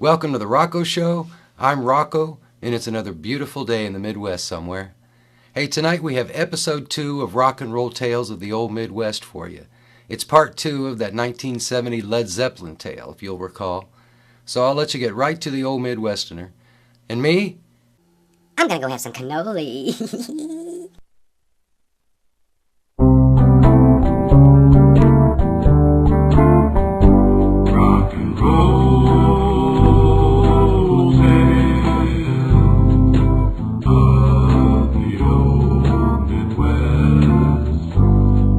Welcome to the Rocco Show. I'm Rocco, and it's another beautiful day in the Midwest somewhere. Hey, tonight we have episode 2 of Rock and Roll Tales of the Old Midwest for you. It's part 2 of that 1970 Led Zeppelin tale, if you'll recall. So I'll let you get right to the Old Midwesterner. And me? I'm gonna go have some cannoli. Rock and roll tales of the old Midwest.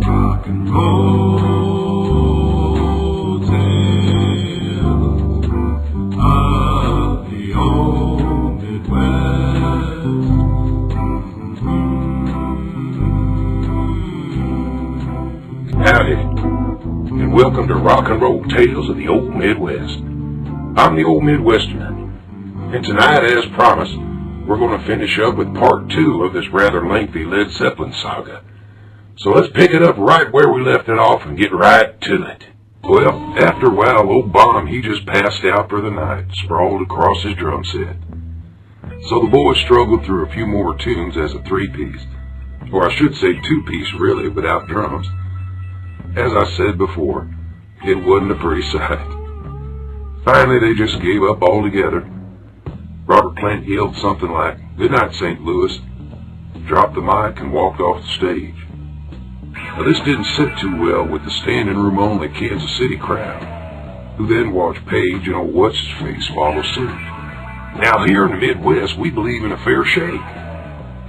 Rock and roll tales of the old Midwest. Howdy, and welcome to Rock and Roll Tales of the Old Midwest. I'm the Old Midwesterner, and tonight, as promised, we're going to finish up with part 2 of this rather lengthy Led Zeppelin saga. So let's pick it up right where we left it off and get right to it. Well, after a while, old Bonham, he just passed out for the night, sprawled across his drum set. So the boys struggled through a few more tunes as a 3-piece, or I should say 2-piece really, without drums. As I said before, it wasn't a pretty sight. Finally, they just gave up altogether. Robert Plant yelled something like, "Good night, St. Louis," dropped the mic and walked off the stage. Now, this didn't sit too well with the standing room only Kansas City crowd, who then watched Page and old What's-His-Face follow suit. Now, here in the Midwest, we believe in a fair shake.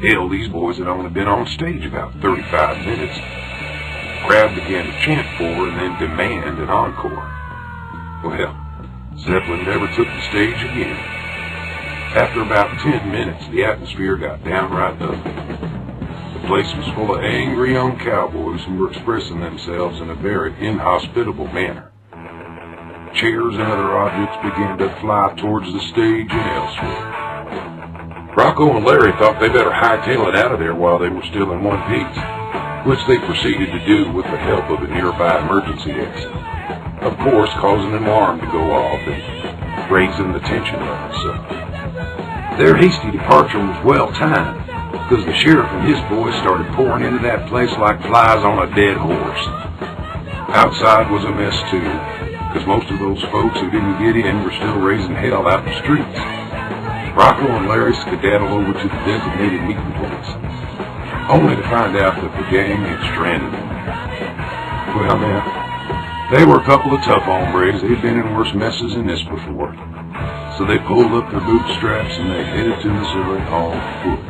Hell, these boys had only been on stage about 35 minutes. The crowd began to chant for and then demand an encore. Well, Zeppelin never took the stage again. After about 10 minutes, the atmosphere got downright ugly. The place was full of angry young cowboys who were expressing themselves in a very inhospitable manner. Chairs and other objects began to fly towards the stage and elsewhere. Rocco and Larry thought they better hightail it out of there while they were still in one piece, which they proceeded to do with the help of a nearby emergency exit, of course causing an alarm to go off and raising the tension level some. Their hasty departure was well timed, because the sheriff and his boys started pouring into that place like flies on a dead horse. Outside was a mess too, because most of those folks who didn't get in were still raising hell out in the streets. Rocco and Larry skedaddled over to the designated meeting place, only to find out that the gang had stranded them there. Well, now, they were a couple of tough hombres. They'd been in worse messes than this before. So they pulled up their bootstraps and they headed to Missouri on foot.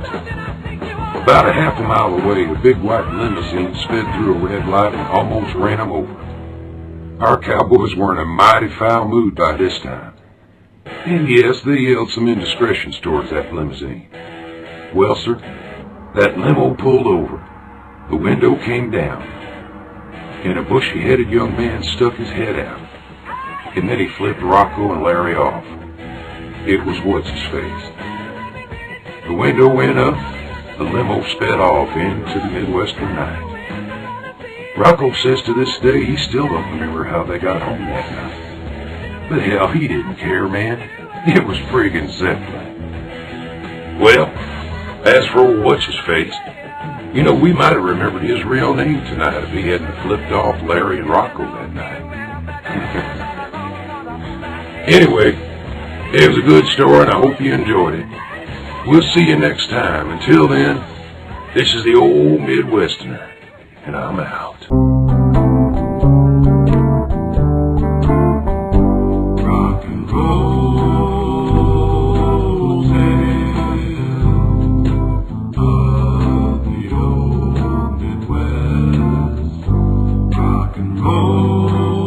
About a half a mile away, a big white limousine sped through a red light and almost ran them over. Our cowboys were in a mighty foul mood by this time. And yes, they yelled some indiscretions towards that limousine. Well, sir, that limo pulled over. The window came down, and a bushy-headed young man stuck his head out. And then he flipped Rocco and Larry off. It was What's-His-Face. The window went up, the limo sped off into the Midwestern night. Rocco says to this day he still don't remember how they got home that night. But hell, he didn't care, man. It was friggin' Zeppelin. Well, as for old What's-His-Face, you know, we might have remembered his real name tonight if he hadn't flipped off Larry and Rocco that night. Anyway, it was a good story and I hope you enjoyed it. We'll see you next time. Until then, this is the Old Midwesterner, and I'm out. Rock and roll tales of the old Midwest. Rock and roll.